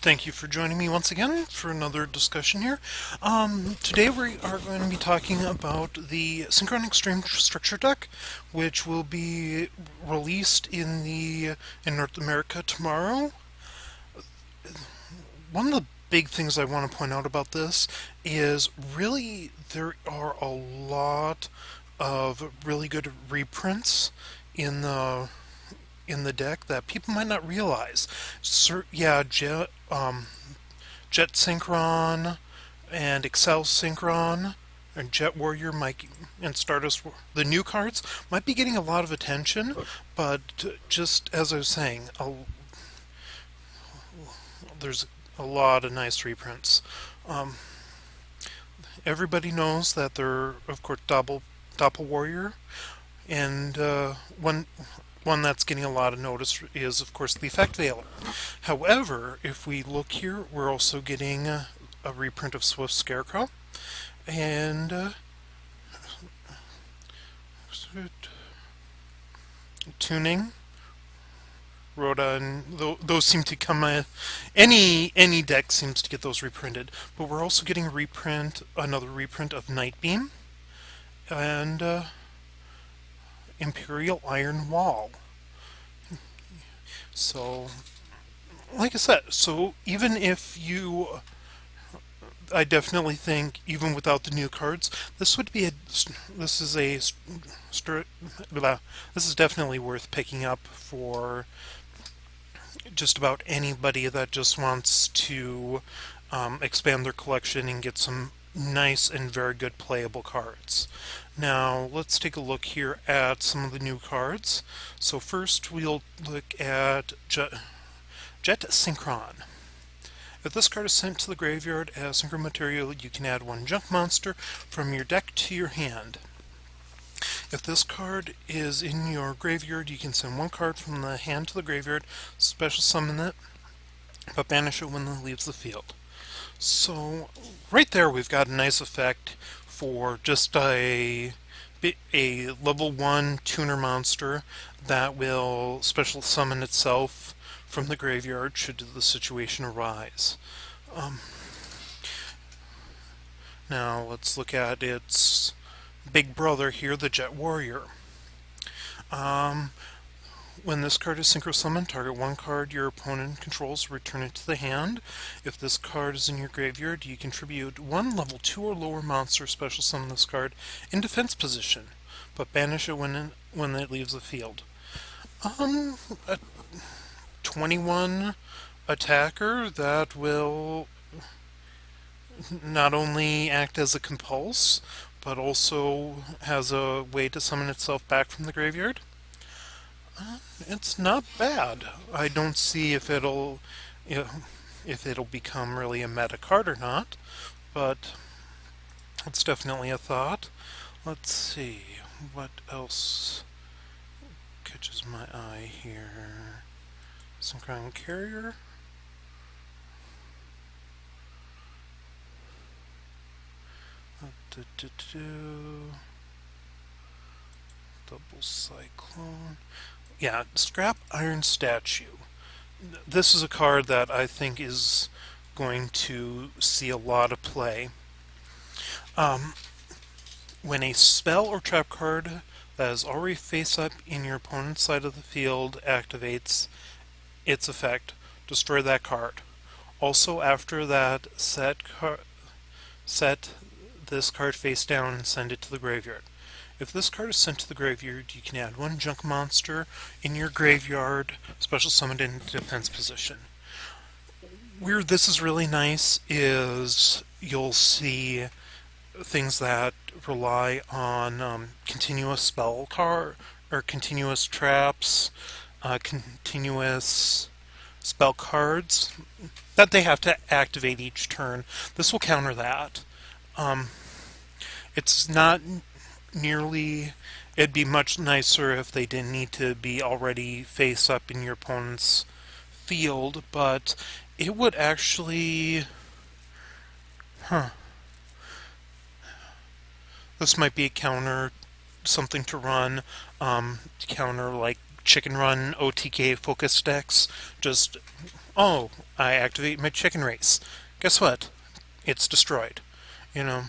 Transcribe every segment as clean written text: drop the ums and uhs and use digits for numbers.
Thank you for joining me once again for another discussion here. Today we are going to be talking about the Synchron Extreme Structure Deck, which will be released in North America tomorrow. One of the big things I want to point out about this is really there are a lot of really good reprints in the deck that people might not realize. Jet Synchron and Excel Synchron and Jet Warrior and Stardust, the new cards might be getting a lot of attention, but just as I was saying, there's a lot of nice reprints. Um, Everybody knows that they're, of course, Doppel Warrior, and one that's getting a lot of notice is, of course, the Effect Veiler. However, if we look here, we're also getting a reprint of Swift Scarecrow, and Tuning, Rhoda, and those seem to come. Any deck seems to get those reprinted, but we're also getting another reprint of Nightbeam, and Imperial Iron Wall. So, like I said, even if you, I definitely think even without the new cards, this would be this is a this is definitely worth picking up for just about anybody that just wants to expand their collection and get some nice and very good playable cards. Now let's take a look here at some of the new cards. So first we'll look at Jet Synchron. If this card is sent to the graveyard as synchro material, you can add one junk monster from your deck to your hand. If this card is in your graveyard, you can send one card from the hand to the graveyard, special summon it, but banish it when it leaves the field. So, right there we've got a nice effect for just a level 1 tuner monster that will special summon itself from the graveyard should the situation arise. Now let's look at its big brother here, the Jet Warrior. When this card is synchro summoned, target one card your opponent controls, return it to the hand. If this card is in your graveyard, you contribute one level 2 or lower monster, special summon this card in defense position, but banish it when it leaves the field. A 21 attacker that will not only act as a compulse, but also has a way to summon itself back from the graveyard. It's not bad. I don't see if it'll become really a meta card or not, but it's definitely a thought. Let's see what else catches my eye here. Synchron Carrier. Double Cyclone. Yeah, Scrap Iron Statue. This is a card that I think is going to see a lot of play. When a spell or trap card that is already face up in your opponent's side of the field activates its effect, destroy that card. Also, after that, set this card face down and send it to the graveyard. If this card is sent to the graveyard, you can add one junk monster in your graveyard, special summoned in defense position. Where this is really nice is you'll see things that rely on continuous spell card or continuous traps, continuous spell cards that they have to activate each turn. This will counter that. It's not nearly. It'd be much nicer if they didn't need to be already face up in your opponent's field, but it would actually. This might be a counter, something to run, counter like chicken run OTK focus decks. Just, oh, I activate my chicken race. Guess what? It's destroyed. You know,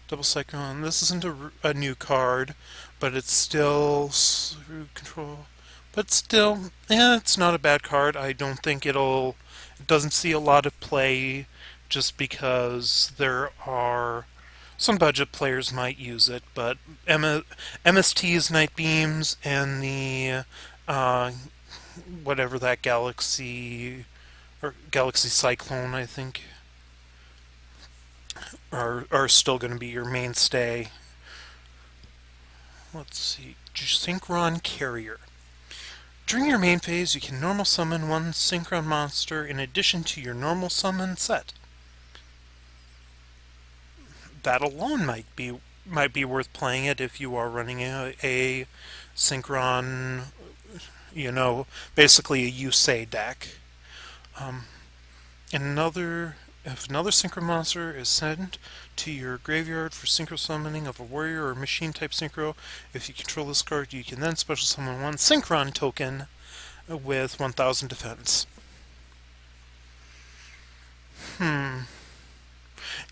double Synchron. This isn't a new card, but it's still control. But still, it's not a bad card. I don't think it doesn't see a lot of play just because there are some budget players might use it, but MST's Night Beams and the uh, whatever that Galaxy Cyclone, I think, are still going to be your mainstay. Let's see, Synchron Carrier. During your main phase, you can normal summon one Synchron monster in addition to your normal summon set. That alone might be worth playing it if you are running a Synchron, basically a Yusei deck. Um, if another Synchro monster is sent to your graveyard for Synchro summoning of a warrior or machine type Synchro, if you control this card, you can then special summon one Synchron token with 1000 defense.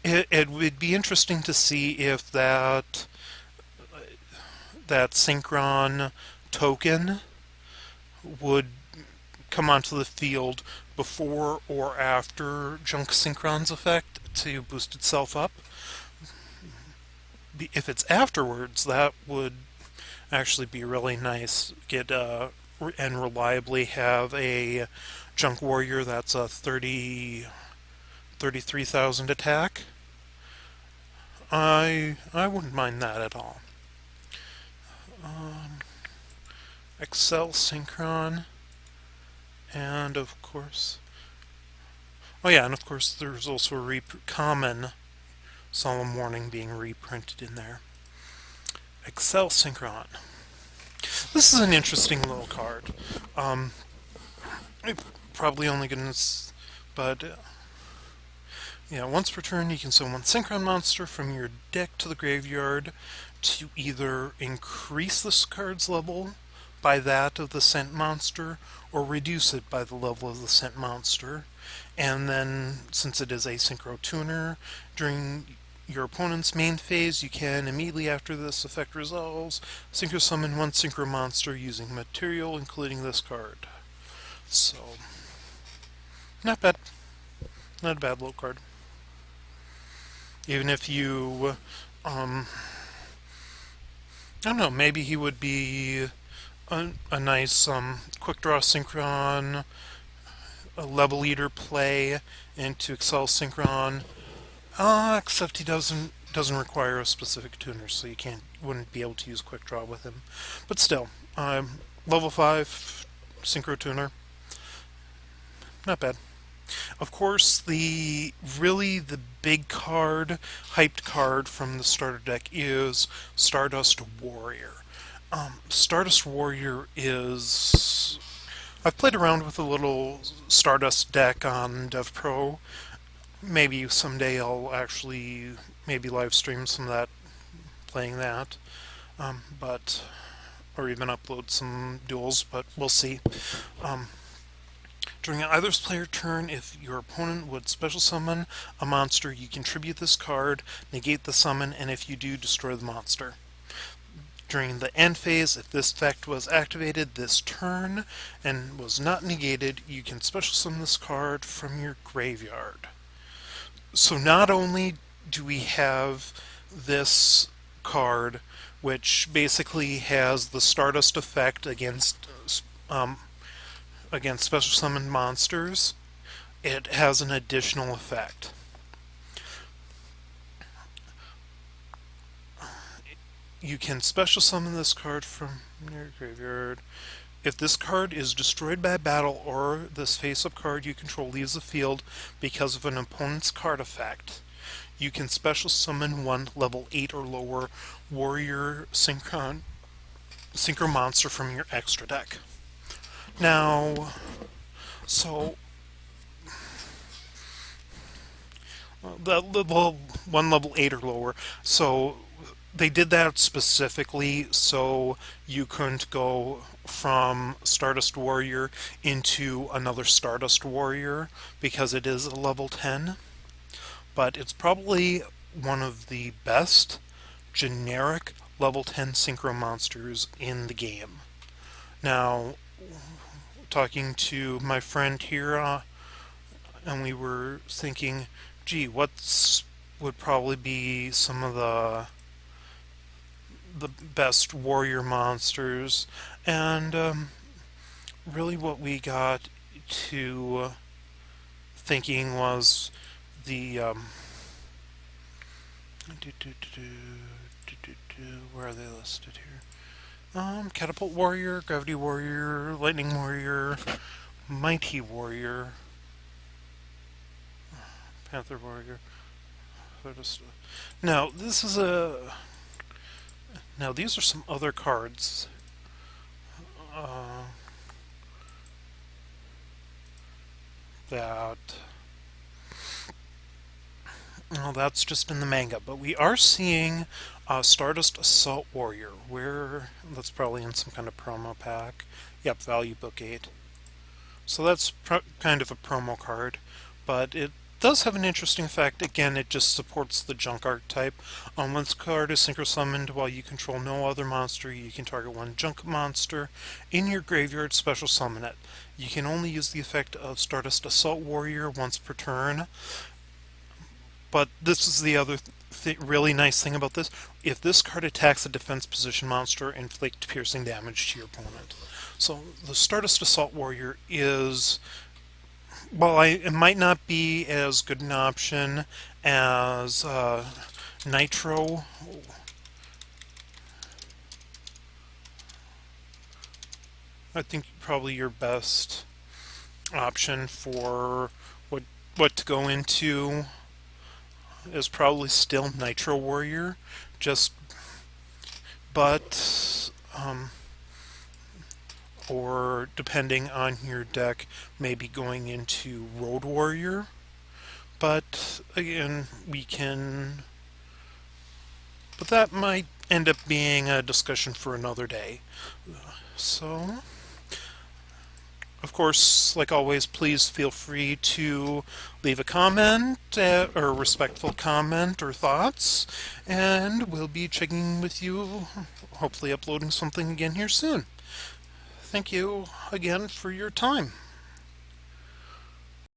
It would be interesting to see if that Synchron token would come onto the field before or after Junk Synchron's effect to boost itself up. If it's afterwards, that would actually be really nice. Get and reliably have a Junk Warrior that's a 33,000 attack. I wouldn't mind that at all. Excel Synchron, and of course, there's also a common Solemn Warning being reprinted in there. Excel Synchron. This is an interesting little card. Probably only gonna, but once per turn you can summon one Synchron monster from your deck to the graveyard to either increase this card's level by that of the sent monster or reduce it by the level of the sent monster. And then, since it is a Synchro Tuner, during your opponent's main phase, you can, immediately after this effect resolves, Synchro summon one Synchro monster using material, including this card. So, not bad. Not a bad little card. Even if you, I don't know, maybe he would be a nice quick draw Synchron, a level eater play into Excel Synchron. Except he doesn't require a specific tuner, so you wouldn't be able to use quick draw with him. But still, level 5 Synchro Tuner, not bad. Of course, the big card, hyped card from the starter deck is Stardust Warrior. Stardust Warrior is... I've played around with a little Stardust deck on DevPro. Maybe someday I'll actually maybe live stream some of that, playing that, or even upload some duels, but we'll see. During either player's turn, if your opponent would special summon a monster, you contribute this card, negate the summon, and if you do, destroy the monster. During the end phase, if this effect was activated this turn and was not negated, you can special summon this card from your graveyard. So not only do we have this card, which basically has the Stardust effect against special summoned monsters, it has an additional effect. You can special summon this card from your graveyard. If this card is destroyed by battle or this face-up card you control leaves the field because of an opponent's card effect, you can special summon one level 8 or lower warrior synchro monster from your extra deck. Now, so the one level 8 or lower, so they did that specifically so you couldn't go from Stardust Warrior into another Stardust Warrior because it is a level 10, but it's probably one of the best generic level 10 synchro monsters in the game. Now, talking to my friend here, and we were thinking, gee, what's would probably be some of the best warrior monsters, and really what we got to thinking was the where are they listed here? Catapult Warrior, Gravity Warrior, Lightning Warrior, Mighty Warrior, Panther Warrior. Now this is a. Now these are some other cards. Uh, that. Well, that's just in the manga, but we are seeing Stardust Assault Warrior. Where that's probably in some kind of promo pack. Yep, Value Book 8. So that's kind of a promo card, but it does have an interesting effect. Again, it just supports the junk archetype. Once this card is synchro summoned while you control no other monster, you can target one junk monster in your graveyard, special summon it. You can only use the effect of Stardust Assault Warrior once per turn. But this is the other really nice thing about this. If this card attacks a defense position monster, inflict piercing damage to your opponent. So the Stardust Assault Warrior is, well, it might not be as good an option as Nitro. I think probably your best option for what to go into is probably still Nitro Warrior, just but or depending on your deck, maybe going into Road Warrior. But again, but that might end up being a discussion for another day. So, of course, like always, please feel free to leave a comment, or a respectful comment or thoughts, and we'll be checking with you, hopefully uploading something again here soon. Thank you again for your time.